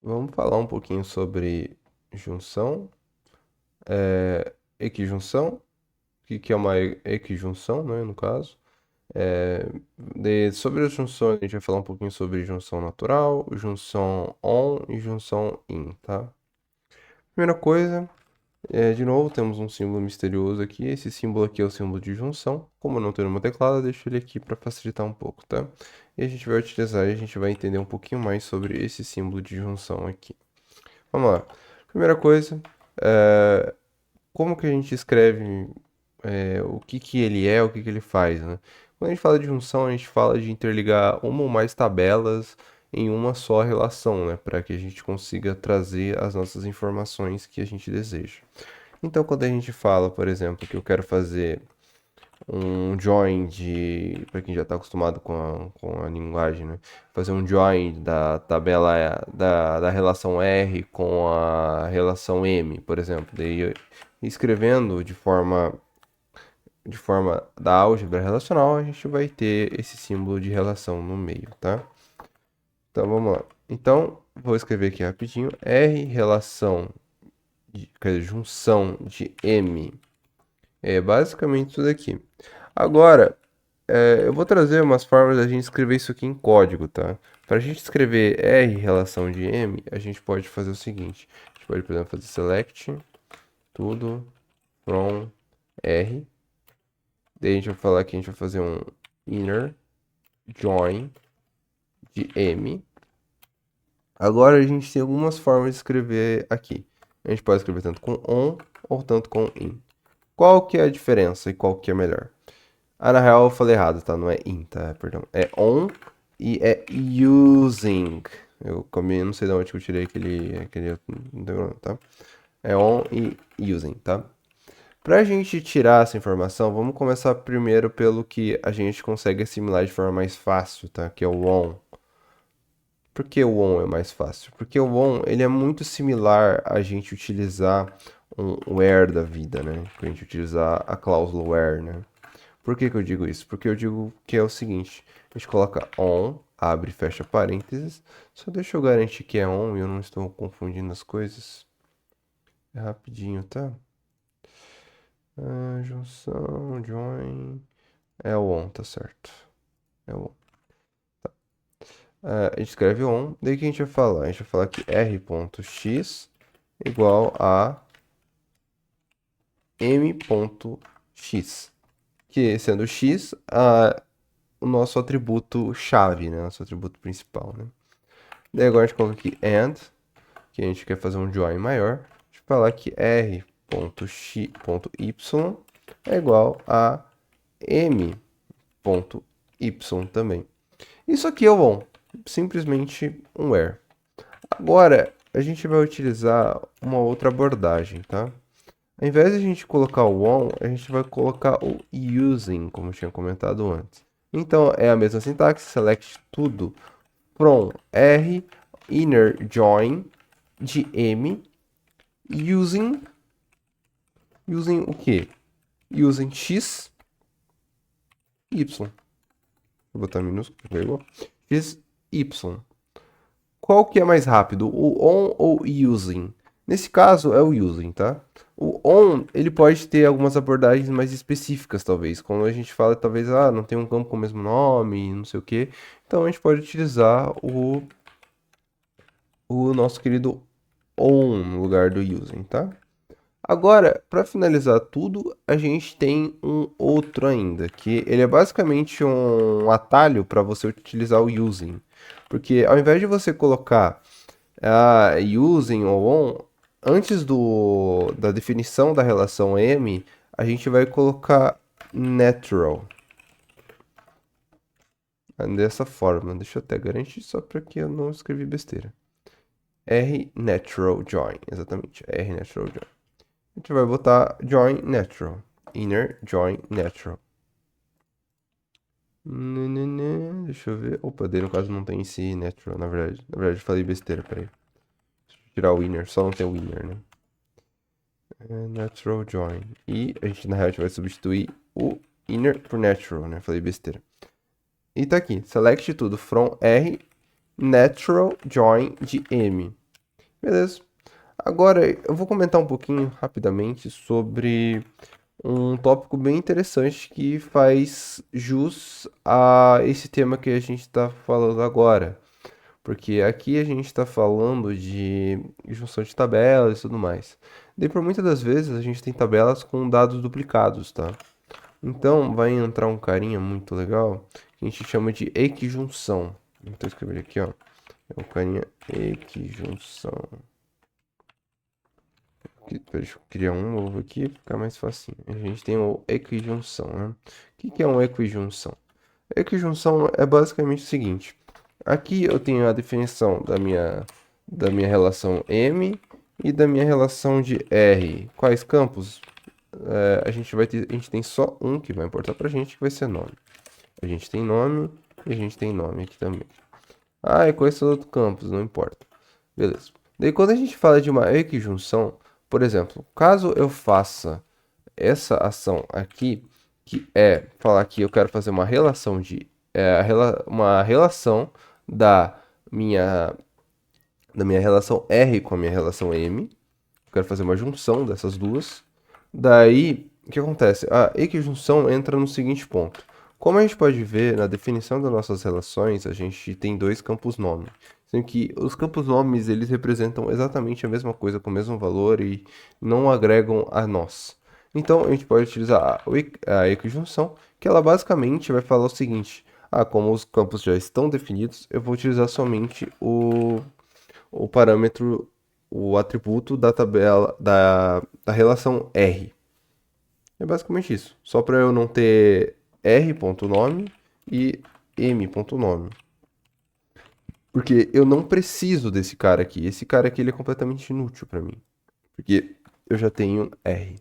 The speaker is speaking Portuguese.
Vamos falar um pouquinho sobre junção, equijunção, o que é uma equijunção, né, no caso. É, sobre as junções, a gente vai falar um pouquinho sobre junção natural, junção on e junção in, tá? Primeira coisa, de novo, temos um símbolo misterioso aqui. Esse símbolo aqui é o símbolo de junção. Como eu não tenho no meu teclado, eu deixo ele aqui para facilitar um pouco, tá? E a gente vai utilizar e a gente vai entender um pouquinho mais sobre esse símbolo de junção aqui. Vamos lá. Primeira coisa, é, como que a gente escreve o que que ele é, o que que ele faz, né? Quando a gente fala de junção, a gente fala de interligar uma ou mais tabelas em uma só relação, né? Para que a gente consiga trazer as nossas informações que a gente deseja. Então, quando a gente fala, por exemplo, que eu quero fazer um join de, para quem já está acostumado com a linguagem, né? Fazer um join da tabela da relação R com a relação M, por exemplo. Daí, escrevendo de forma da álgebra relacional, a gente vai ter esse símbolo de relação no meio, tá? Então, vamos lá. Então, vou escrever aqui rapidinho. R relação, quer dizer, junção de M. É basicamente isso daqui. Agora, eu vou trazer umas formas da gente escrever isso aqui em código, tá? Para a gente escrever R relação de M, a gente pode fazer o seguinte. A gente pode, por exemplo, fazer select tudo from R. Daí a gente vai falar que a gente vai fazer um inner join de M. Agora a gente tem algumas formas de escrever aqui. A gente pode escrever tanto com on ou tanto com in. Qual que é a diferença e qual que é melhor? Ah, na real eu falei errado, tá? Não é in, tá? Perdão. É on e é using. Não sei de onde que eu tirei aquele integral, tá? É on e using, tá? Pra gente tirar essa informação, vamos começar primeiro pelo que a gente consegue assimilar de forma mais fácil, tá? Que é o on. Por que o on é mais fácil? Porque o on, ele é muito similar a gente utilizar um where da vida, né? A gente utilizar a cláusula where, né? Por que que eu digo isso? Porque eu digo que é o seguinte, a gente coloca on, abre e fecha parênteses, só deixa eu garantir que é on e eu não estou confundindo as coisas. É rapidinho, tá? Junção, join, é o on, tá certo. É o on. A gente escreve on, daí que a gente vai falar? A gente vai falar que r.x igual a m.x, que sendo x o nosso atributo chave, né? Nosso atributo principal, né? Daí agora a gente coloca aqui and, que a gente quer fazer um join maior. A gente falar que r.x.y é igual a m.y também. Isso aqui é o on, simplesmente um where. Agora, a gente vai utilizar uma outra abordagem, tá? Ao invés de a gente colocar o on, a gente vai colocar o using, como eu tinha comentado antes. Então, é a mesma sintaxe, select tudo from R, inner join de M, using o quê? Using x, y. Vou botar minúsculo, porque é igual. X, y. Qual que é mais rápido, o on ou o using? Nesse caso é o using, tá? O on, ele pode ter algumas abordagens mais específicas, talvez. Quando a gente fala, talvez, não tem um campo com o mesmo nome, não sei o quê. Então a gente pode utilizar o nosso querido on no lugar do using, tá? Agora, para finalizar tudo, a gente tem um outro ainda, que ele é basicamente um atalho para você utilizar o using. Porque ao invés de você colocar using ou on, antes da definição da relação M, a gente vai colocar natural. Dessa forma, deixa eu até garantir só para que eu não escrevi besteira. R natural join, exatamente, R natural join. A gente vai botar join natural. Inner join natural. Deixa eu ver. Opa, daí no caso não tem esse natural, na verdade. Na verdade eu falei besteira, peraí. Deixa eu tirar o inner, só não tem o inner, né? Natural join. E a gente na real vai substituir o inner por natural, né? Falei besteira. E tá aqui. Select tudo from R natural join de M. Beleza. Agora eu vou comentar um pouquinho rapidamente sobre um tópico bem interessante que faz jus a esse tema que a gente está falando agora. Porque aqui a gente está falando de junção de tabelas e tudo mais. Daí, por muitas das vezes, a gente tem tabelas com dados duplicados, tá? Então, vai entrar um carinha muito legal que a gente chama de equijunção. Então, escrever aqui, ó. É o carinha equijunção. Deixa eu criar um novo aqui, ficar mais fácil. A gente tem o equijunção, né? O que é uma equijunção? Equijunção é basicamente o seguinte. Aqui eu tenho a definição da minha relação M e da minha relação de R. Quais campos? A gente tem só um que vai importar pra gente, que vai ser nome. A gente tem nome e a gente tem nome aqui também. Ah, e quais são os outros campos? Não importa. Beleza. Daí quando a gente fala de uma equijunção, por exemplo, caso eu faça essa ação aqui, que é falar que eu quero fazer uma relação uma relação da minha relação R com a minha relação M. Eu quero fazer uma junção dessas duas. Daí, o que acontece? A equijunção entra no seguinte ponto. Como a gente pode ver na definição das nossas relações, a gente tem dois campos nome. Sendo que os campos nomes, eles representam exatamente a mesma coisa, com o mesmo valor e não agregam a nós. Então, a gente pode utilizar a equijunção, que ela basicamente vai falar o seguinte. Ah, como os campos já estão definidos, eu vou utilizar somente o parâmetro, o atributo da tabela, da relação R. É basicamente isso. Só para eu não ter r.nome e m.nome. Porque eu não preciso desse cara aqui. Esse cara aqui ele é completamente inútil para mim. Porque eu já tenho R.